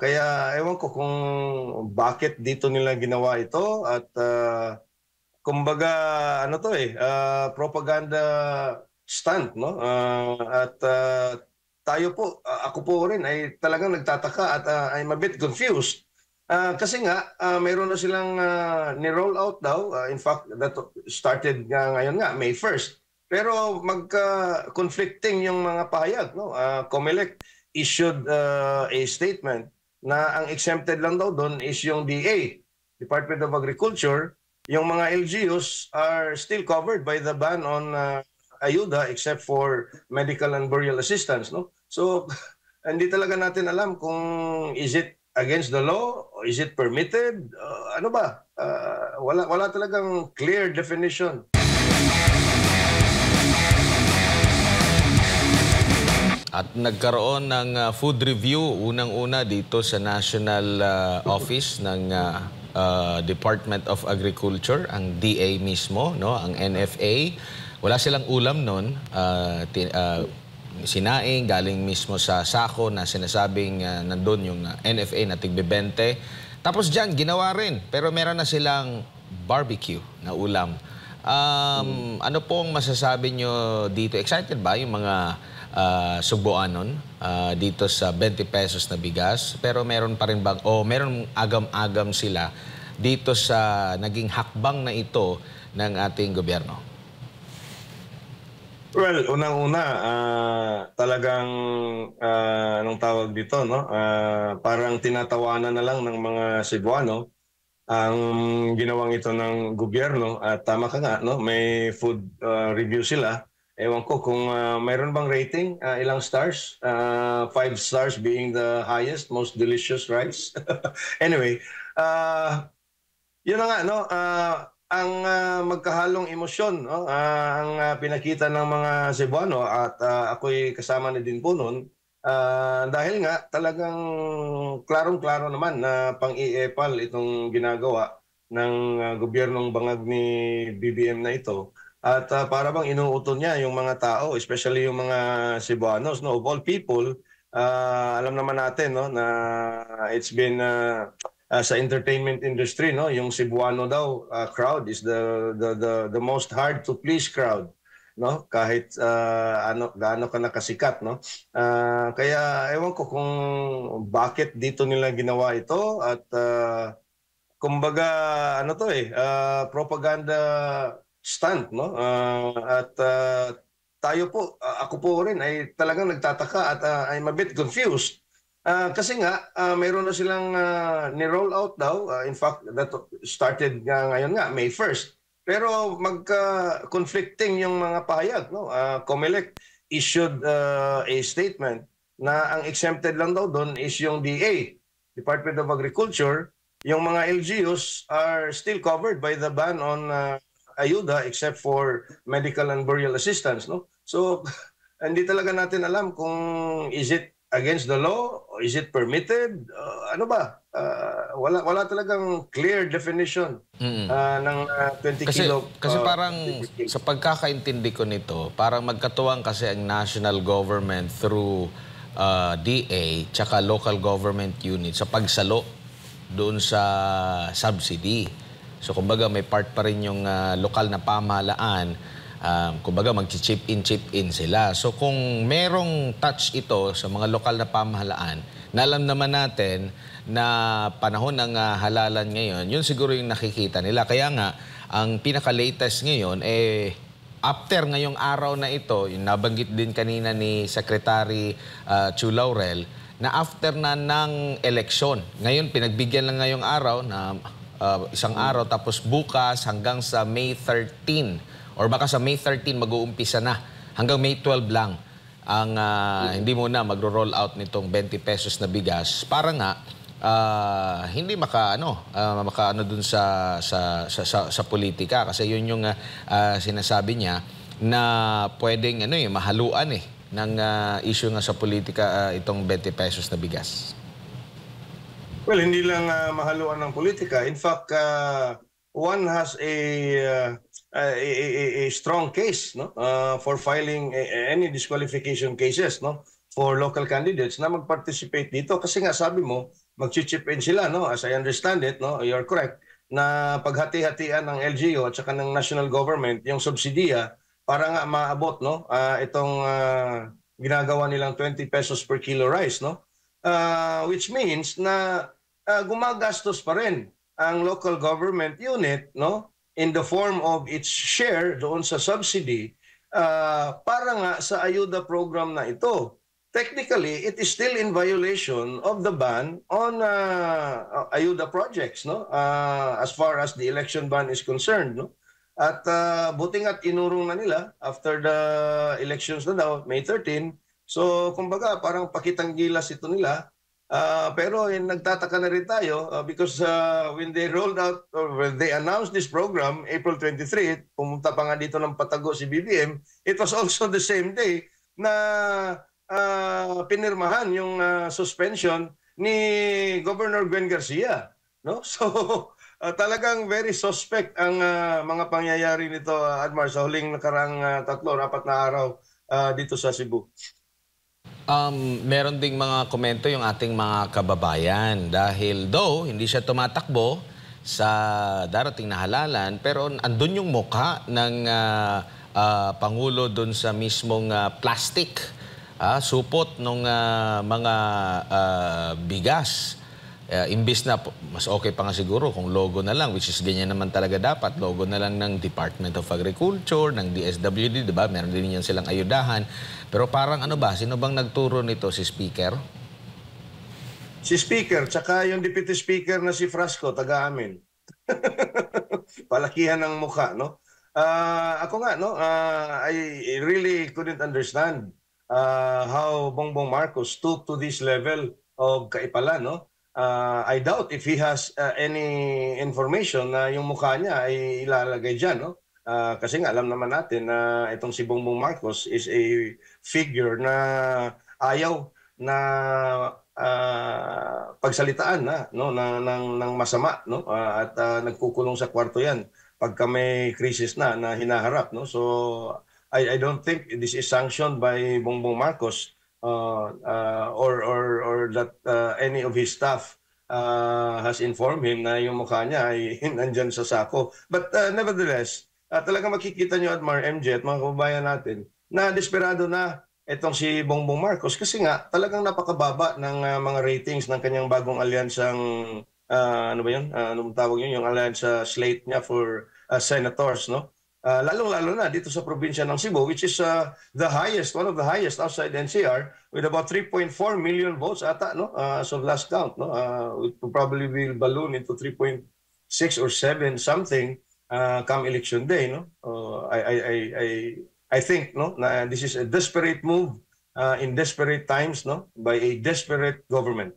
Kaya ewan ko kung bakit dito nila ginawa ito at kumbaga ano to propaganda stunt, no? Tayo po, ako po rin ay talagang nagtataka at I'm a bit confused. Kasi nga mayroon na silang ni-roll out daw, in fact that started nga ngayon nga May 1st. Pero magka-conflicting yung mga pahayag, no? COMELEC issued a statement na ang exempted lang daw doon is yung DA, Department of Agriculture. Yung mga LGUs are still covered by the ban on ayuda except for medical and burial assistance, no? So hindi talaga natin alam kung is it against the law or is it permitted? Ano ba? Wala talagang clear definition. At nagkaroon ng food review unang-una dito sa National Office ng Department of Agriculture, ang DA mismo, no, ang NFA. Wala silang ulam noon, sinaing galing mismo sa sako na sinasabing nandun yung NFA na tig-20. Tapos diyan ginawa rin, pero meron na silang barbecue na ulam. Ano pong masasabi nyo dito? Excited ba yung mga Subuanon dito sa 20 pesos na bigas? Pero meron pa rin bang, o meron agam-agam sila dito sa naging hakbang na ito ng ating gobyerno? Well, unang-una, talagang anong tawag dito, no? Parang tinatawanan na lang ng mga Cebuano ang ginawang ito ng gobyerno. At tama ka nga, no? May food review sila. Ewan ko kung mayroon bang rating, ilang stars? 5 stars being the highest, most delicious rice. Anyway, yun na nga, no? Ang magkahalong emosyon, no? Ang pinakita ng mga Cebuano at ako'y kasama na din po noon. Dahil nga talagang klarong-klaro naman na pang-iepal itong ginagawa ng gobyernong bangag ni BBM na ito. At para bang inuuto niya yung mga tao, especially yung mga Cebuanos, no? Of all people, alam naman natin, no, na it's been sa entertainment industry, no, yung Cebuano daw crowd is the most hard to please crowd, no, kahit gaano ka nakasikat, no. Kaya ewan ko kung bakit dito nila ginawa ito at kumbaga ano to propaganda stunt, no. Tayo po, ako po rin ay talagang nagtataka at I'm a bit confused. Kasi nga mayroon na silang ni-roll out daw, in fact that started nga ngayon nga May 1st. Pero magka-conflicting yung mga pahayag, no. COMELEC issued a statement na ang exempted lang daw doon is yung DA, Department of Agriculture. Yung mga LGUs are still covered by the ban on ayuda except for medical and burial assistance, no. So hindi talaga natin alam kung is it against the law or is it permitted? Ano ba? Wala talagang clear definition ng 20 kilo. Kasi parang sa pagkakaintindi ko nito, parang magkatuwang kasi ang national government through DA tsaka local government unit sa pagsalo doon sa subsidy. So kumbaga may part pa rin yung lokal na pamahalaan, kumbaga mag-chip in sila. So kung merong touch ito sa mga lokal na pamahalaan, na alam naman natin na panahon ng halalan ngayon, yun siguro yung nakikita nila. Kaya nga, ang pinaka-latest ngayon, after ngayong araw na ito, yung nabanggit din kanina ni Secretary Chu Laurel, na after na ng eleksyon. Ngayon, pinagbigyan lang ngayong araw na isang araw, tapos bukas hanggang sa May 13 or baka sa May 13 mag-uumpisa na hanggang May 12 lang ang hindi muna magro-roll out nitong 20 pesos na bigas para nga hindi makaano dun sa politika, kasi yun yung sinasabi niya na pwedeng mahaluan ng issue nga sa politika itong 20 pesos na bigas. Well, hindi lang mahaluan ng politika. In fact, one has a strong case, no, for filing any disqualification cases, no, for local candidates na mag-participate dito. Kasi nga sabi mo, magchi-chip in sila, no? As I understand it, no? You're correct na paghati-hatian ng LGU at saka ng national government yung subsidiya para nga maabot, no? Itong ginagawa nilang 20 pesos per kilo rice, no? Which means na gumagastos pa rin ang local government unit, no? In the form of its share doon sa subsidy para nga sa ayuda program na ito. Technically, it is still in violation of the ban on ayuda projects, no? As far as the election ban is concerned, no? At buti nga't inurong na nila after the elections na daw, May 13. So, kumbaga, parang pakitang gilas ito nila. Pero nagtataka na rin tayo because when they rolled out or when they announced this program, April 23, pumunta pa nga dito ng Patago si BBM, it was also the same day na pinirmahan yung suspension ni Governor Gwen Garcia, no? So talagang very suspect ang mga pangyayari nito, Admar, sa huling nakarang 3-4 na araw dito sa Cebu. Meron ding mga komento yung ating mga kababayan dahil though hindi siya tumatakbo sa darating na halalan, pero andun yung mukha ng Pangulo dun sa mismong plastic supot ng mga bigas. Imbis na, mas okay pa nga siguro kung logo na lang, which is ganyan naman talaga dapat, logo na lang ng Department of Agriculture, ng DSWD, diba? Meron din yan silang ayudahan. Pero parang ano ba, sino bang nagturo nito, si Speaker? Si Speaker, tsaka yung Deputy Speaker na si Frasco, taga-amin. Palakihan ng mukha, no? Ako nga, no? I really couldn't understand how Bongbong Marcos took to this level of kaipala, no? I doubt if he has any information na yung mukha niya ay ilalagay dyan, no? Kasi nga alam naman natin na itong si Bongbong Marcos is a figure na ayaw na pagsalitaan na, no, ng masama, no? At nagkukulong sa kwarto yan pagka may crisis na hinaharap, no? So I don't think this is sanctioned by Bongbong Marcos or that any of his staff has informed him na yung mukha niya ay nandyan sa sako. But nevertheless, talaga makikita nyo, Admar, MJ at mga kababayan natin, na desperado na itong si Bongbong Marcos kasi nga talagang napakababa ng mga ratings ng kanyang bagong alyansang, ano ba yun? Anong tawag yun? Yung alyansa slate niya for senators, no? Lalong-lalo na dito sa probinsya ng Cebu, which is the highest, one of the highest outside NCR, with about 3.4 million votes ata, no? As of last count, no? It probably will balloon into 3.6 or 7 something come election day, no? I think, no, na this is a desperate move in desperate times, no, by a desperate government.